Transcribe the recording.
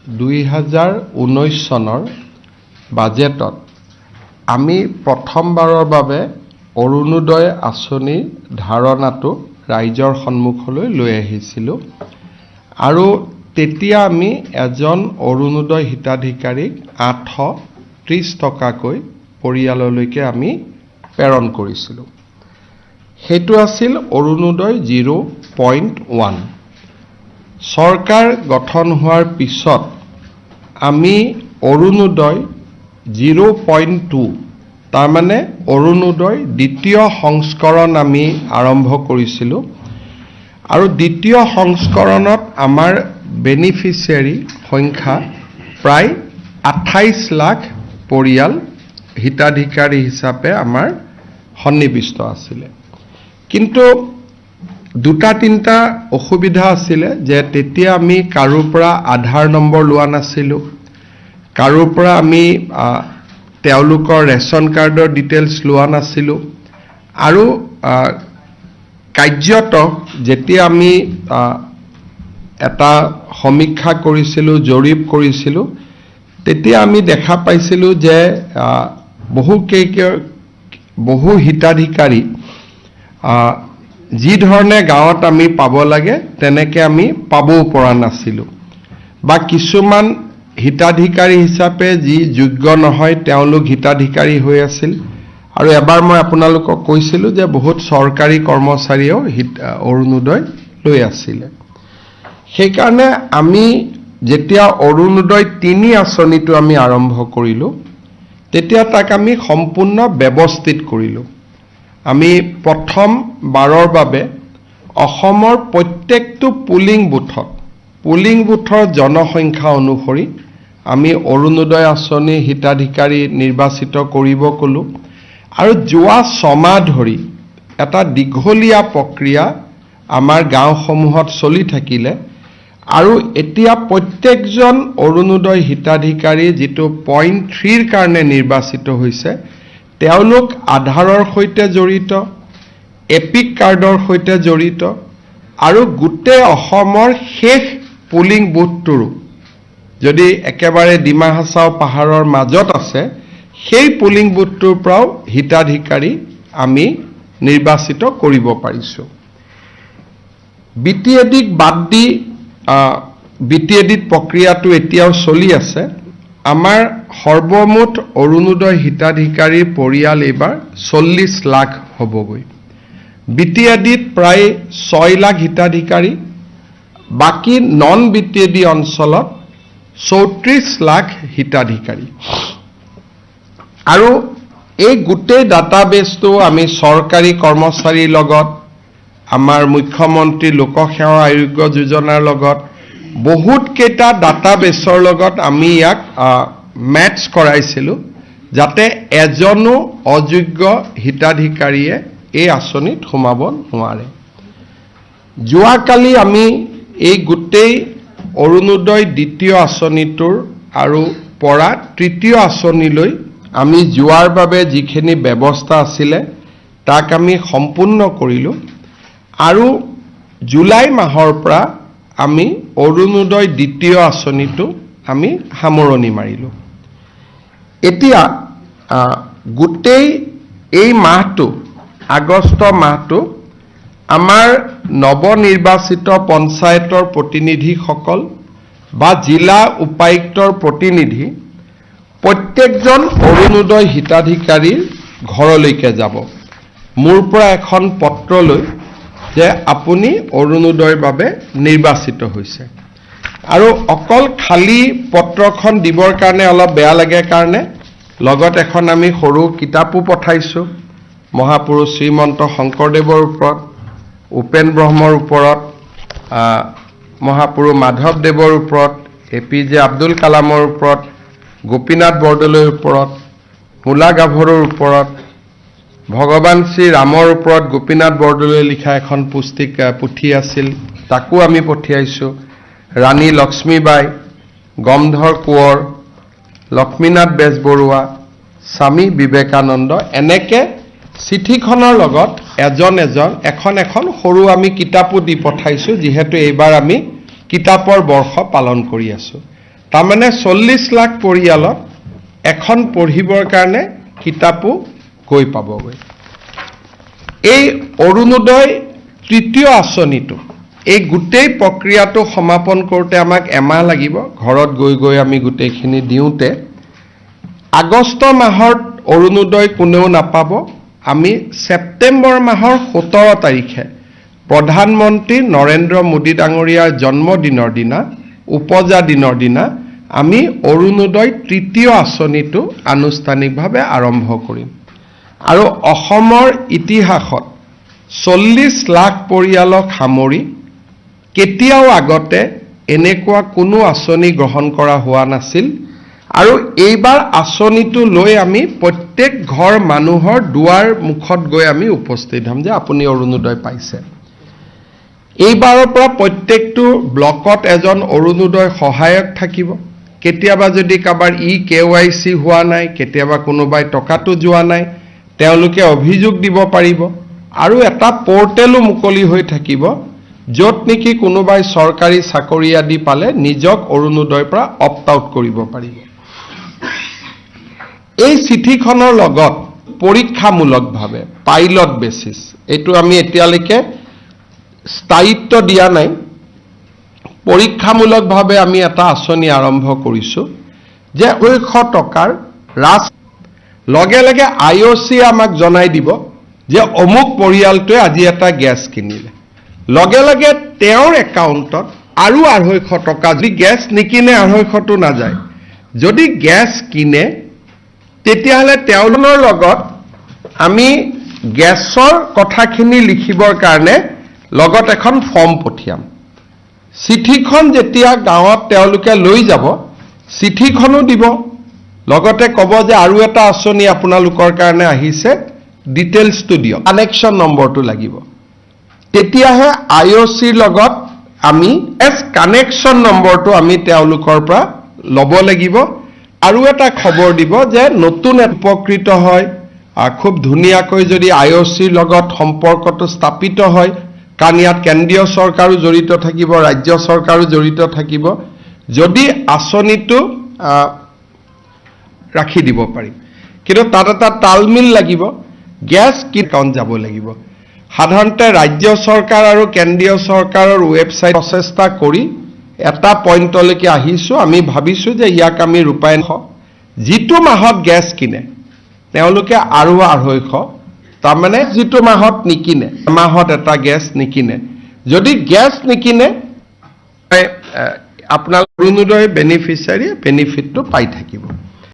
2019 চনৰ বাজেটত আমি প্ৰথমবাৰৰ বাবে অৰুণোদয় আঁচনিৰ ধাৰণাটো ৰাইজৰ সন্মুখলৈ লৈ আহিছিলোঁ আৰু তেতিয়া আমি এজন অৰুণোদয় হিতাধিকাৰীক 830 টকাকৈ পৰিয়াললৈকে আমি প্ৰেৰণ কৰিছিলোঁ। সেইটো আছিল অৰুণোদয় 0.1। চৰকাৰ গঠন হোৱাৰ পিছত আমি অৰুণোদয় 0.2 তাৰমানে অৰুণোদয় দ্বিতীয় সংস্কৰণ আমি আৰম্ভ কৰিছিলোঁ আৰু দ্বিতীয় সংস্কৰণত আমাৰ বেনিফিচিয়াৰী সংখ্যা প্ৰায় 28 লাখ পৰিয়াল হিতাধিকাৰী হিচাপে আমাৰ সন্নিবিষ্ট আছিলে। কিন্তু দুটা তিনিটা অসুবিধা আছিলে যে তেতিয়া আমি কাৰোৰ পৰা আধাৰ নম্বৰ লোৱা নাছিলোঁ, কাৰোৰ পৰা আমি তেওঁলোকৰ ৰেচন কাৰ্ডৰ ডিটেইলছ লোৱা নাছিলোঁ আৰু কাৰ্যত যেতিয়া আমি এটা সমীক্ষা কৰিছিলোঁ, জৰীপ কৰিছিলোঁ, তেতিয়া আমি দেখা পাইছিলোঁ যে বহু হিতাধিকাৰী যি ধৰণে গাঁৱত আমি পাব লাগে তেনেকৈ আমি পাবও পৰা নাছিলোঁ বা কিছুমান হিতাধিকাৰী হিচাপে যি যোগ্য নহয় তেওঁলোক হিতাধিকাৰী হৈ আছিল আৰু এবাৰ মই আপোনালোকক কৈছিলোঁ যে বহুত চৰকাৰী কৰ্মচাৰীয়েও অৰুণোদয় লৈ আছিলে। সেইকাৰণে আমি যেতিয়া অৰুণোদয় 3 আঁচনিটো আমি আৰম্ভ কৰিলোঁ তেতিয়া তাক আমি সম্পূৰ্ণ ব্যৱস্থিত কৰিলোঁ। আমি প্ৰথম বাৰৰ বাবে অসমৰ প্ৰত্যেকটো পুলিং বুথৰ জনসংখ্যা অনুসৰি আমি অৰুণোদয় আঁচনি হিতাধিকাৰী নিৰ্বাচিত কৰিব ক'লোঁ আৰু যোৱা 6 মাহ ধৰি এটা দীঘলীয়া প্ৰক্ৰিয়া আমাৰ গাঁওসমূহত চলি থাকিলে আৰু এতিয়া প্ৰত্যেকজন অৰুণোদয় হিতাধিকাৰী যিটো পইণ্ট 3ৰ কাৰণে নিৰ্বাচিত হৈছে তেওঁলোক আধাৰৰ সৈতে জড়িত, এপিক কাৰ্ডৰ সৈতে জড়িত আৰু গোটেই অসমৰ শেষ পুলিং বুথটোৰো যদি একেবাৰে ডিমা হাছাও পাহাৰৰ মাজত আছে সেই পুলিং বুথটোৰ পৰাও হিতাধিকাৰী আমি নিৰ্বাচিত কৰিব পাৰিছোঁ। বিটিএডিক বাদ দি বিটিএডিত প্ৰক্ৰিয়াটো এতিয়াও চলি আছে। আমাৰ সৰ্বমুঠ অৰুণোদয় হিতাধিকাৰীৰ পৰিয়াল এইবাৰ 40 লাখ হ'বগৈ। বিটিএডিত প্ৰায় 6 লাখ হিতাধিকাৰী, বাকী নন বিটিএডি অঞ্চলত 34 লাখ হিতাধিকাৰী আৰু এই গোটেই ডাটাবেছটো আমি চৰকাৰী কৰ্মচাৰীৰ লগত, আমাৰ মুখ্যমন্ত্ৰী লোকসেৱা আৰোগ্য যোজনাৰ লগত বহুত কেইটা ডাটাবেছৰ লগত আমি ইয়াক মেটচ কৰাইছিলোঁ যাতে এজনো অযোগ্য হিতাধিকাৰীয়ে এই আঁচনিত সোমাব নোৱাৰে। যোৱাকালি আমি এই গোটেই অৰুণোদয় দ্বিতীয় আঁচনিটোৰ আৰু পৰা তৃতীয় আঁচনিলৈ আমি যোৱাৰ বাবে যিখিনি ব্যৱস্থা আছিলে তাক আমি সম্পূৰ্ণ কৰিলোঁ আৰু জুলাই মাহৰ পৰা আমি অৰুণোদয় দ্বিতীয় আঁচনিটো আমি সামৰণি মাৰিলোঁ। এতিয়া গোটেই এই মাহটো, আগষ্ট মাহটো আমাৰ নৱনিৰ্বাচিত পঞ্চায়তৰ প্ৰতিনিধিসকল বা জিলা উপায়ুক্তৰ প্ৰতিনিধি প্ৰত্যেকজন অৰুণোদয় হিতাধিকাৰীৰ ঘৰলৈকে যাব। মোৰ পৰা এখন পত্ৰ লৈ যে আপুনি অৰুণোদয়ৰ বাবে নিৰ্বাচিত হৈছে আৰু অকল খালী পত্ৰখন দিবৰ কাৰণে অলপ বেয়া লাগে কাৰণে লগত এখন আমি সৰু কিতাপো পঠাইছোঁ মহাপুৰুষ শ্ৰীমন্ত শংকৰদেৱৰ ওপৰত, উপেন ব্ৰহ্মৰ ওপৰত, মহাপুৰুষ মাধৱদেৱৰ ওপৰত, APJ আব্দুল কালামৰ ওপৰত, গোপীনাথ বৰদলৈৰ ওপৰত, মূলা গাভৰুৰ ওপৰত, ভগৱান শ্ৰী ৰামৰ ওপৰত গোপীনাথ বৰদলৈয়ে লিখা এখন পুথি আছিল তাকো আমি পঠিয়াইছোঁ, ৰাণী লক্ষ্মীবাই, গমধৰ কোঁৱৰ, লক্ষ্মীনাথ বেজবৰুৱা, স্বামী বিবেকানন্দ, এনেকৈ চিঠিখনৰ লগত এখন সৰু আমি কিতাপো দি পঠাইছোঁ যিহেতু এইবাৰ আমি কিতাপৰ বৰ্ষ পালন কৰি আছোঁ। তাৰমানে 40 লাখ পৰিয়ালক এখন পঢ়িবৰ কাৰণে কিতাপো গৈ পাবগৈ। এই অৰুণোদয় তৃতীয় আঁচনিটো এই গোটেই প্ৰক্ৰিয়াটো সমাপন কৰোঁতে আমাক এমাহ লাগিব। ঘৰত গৈ গৈ আমি গোটেইখিনি দিওঁতে আগষ্ট মাহত অৰুণোদয় কোনেও নাপাব। আমি ছেপ্টেম্বৰ মাহৰ 17 তাৰিখে প্ৰধানমন্ত্ৰী নৰেন্দ্ৰ মোদী ডাঙৰীয়াৰ জন্মদিনৰ দিনা, উপজা দিনৰ দিনা আমি অৰুণোদয় তৃতীয় আঁচনিটো আনুষ্ঠানিকভাৱে আৰম্ভ কৰিম। আৰু অসমৰ ইতিহাসত 40 লাখ পৰিয়ালক সামৰি কেতিয়াও আগতে এনেকুৱা কোনো আঁচনি গ্ৰহণ কৰা হোৱা নাছিল। আৰু এইবাৰ আঁচনিটো লৈ আমি প্ৰত্যেক ঘৰ মানুহৰ দুৱাৰ মুখত গৈ আমি উপস্থিত হ'ম যে আপুনি অৰুণোদয় পাইছে। এইবাৰৰ পৰা প্ৰত্যেকটো ব্লকত এজন অৰুণোদয় সহায়ক থাকিব। কেতিয়াবা যদি কাৰোবাৰ KYC হোৱা নাই, কেতিয়াবা কোনোবাই টকাটো যোৱা নাই, তেওঁলোকে অভিযোগ দিব পাৰিব। আৰু এটা পৰ্টেলো মুকলি হৈ থাকিব য'ত নেকি কোনোবাই চৰকাৰী চাকৰি আদি পালে নিজক অৰুণোদয়ৰ পৰা অপ্ট আউট কৰিব পাৰিব। এই চিঠিখনৰ লগত পৰীক্ষামূলকভাৱে পাইলট বেচিছ, এইটো আমি এতিয়ালৈকে স্থায়িত্ব দিয়া নাই, পৰীক্ষামূলকভাৱে আমি এটা আঁচনি আৰম্ভ কৰিছোঁ যে 200 টকাৰ লগে লগে IOC আমাক জনাই দিব যে অমুক পৰিয়ালটোৱে আজি এটা গেছ কিনিলে। লগে লগে তেওঁৰ একাউণ্টত আৰু 250 টকা, যদি গেছ নিকিনে 250টো নাযায়, যদি গেছ কিনে তেতিয়াহ'লে তেওঁলোকৰ লগত আমি গেছৰ কথাখিনি লিখিবৰ কাৰণে লগত এখন ফৰ্ম পঠিয়াম। চিঠিখন যেতিয়া গাঁৱত তেওঁলোকে লৈ যাব, চিঠিখনো দিব, লগতে ক'ব যে আৰু এটা আঁচনি আপোনালোকৰ কাৰণে আহিছে, ডিটেইলছটো দিয়ক, কানেকশ্যন নম্বৰটো লাগিব। তেতিয়াহে IOCৰ লগত আমি কানেকশ্যন নম্বৰটো আমি তেওঁলোকৰ পৰা ল'ব লাগিব। আৰু এটা খবৰ দিব যে নতুন উপকৃত হয়, খুব ধুনীয়াকৈ যদি IOCৰ লগত সম্পৰ্কটো স্থাপিত হয়, কাৰণ ইয়াত কেন্দ্ৰীয় চৰকাৰো জড়িত থাকিব, ৰাজ্য চৰকাৰো জড়িত থাকিব, যদি আঁচনিটো ৰাখি দিব পাৰিম। কিন্তু তাত এটা তালমিল লাগিব, গেছ একাউণ্ট যাব লাগিব। সাধাৰণতে ৰাজ্য চৰকাৰ আৰু কেন্দ্ৰীয় চৰকাৰৰ ৱেবছাইট প্ৰচেষ্টা কৰি এটা পইণ্টলৈকে আহিছোঁ। আমি ভাবিছোঁ যে ইয়াক আমি ৰূপায়ণ, যিটো মাহত গেছ কিনে তেওঁলোকে আৰু 250, তাৰমানে যিটো মাহত নিকিনে, মাহত এটা গেছ নিকিনে, যদি গেছ নিকিনে আপোনাৰ অৰুণোদয় বেনিফিচিয়াৰী বেনিফিটটো পাই থাকিব।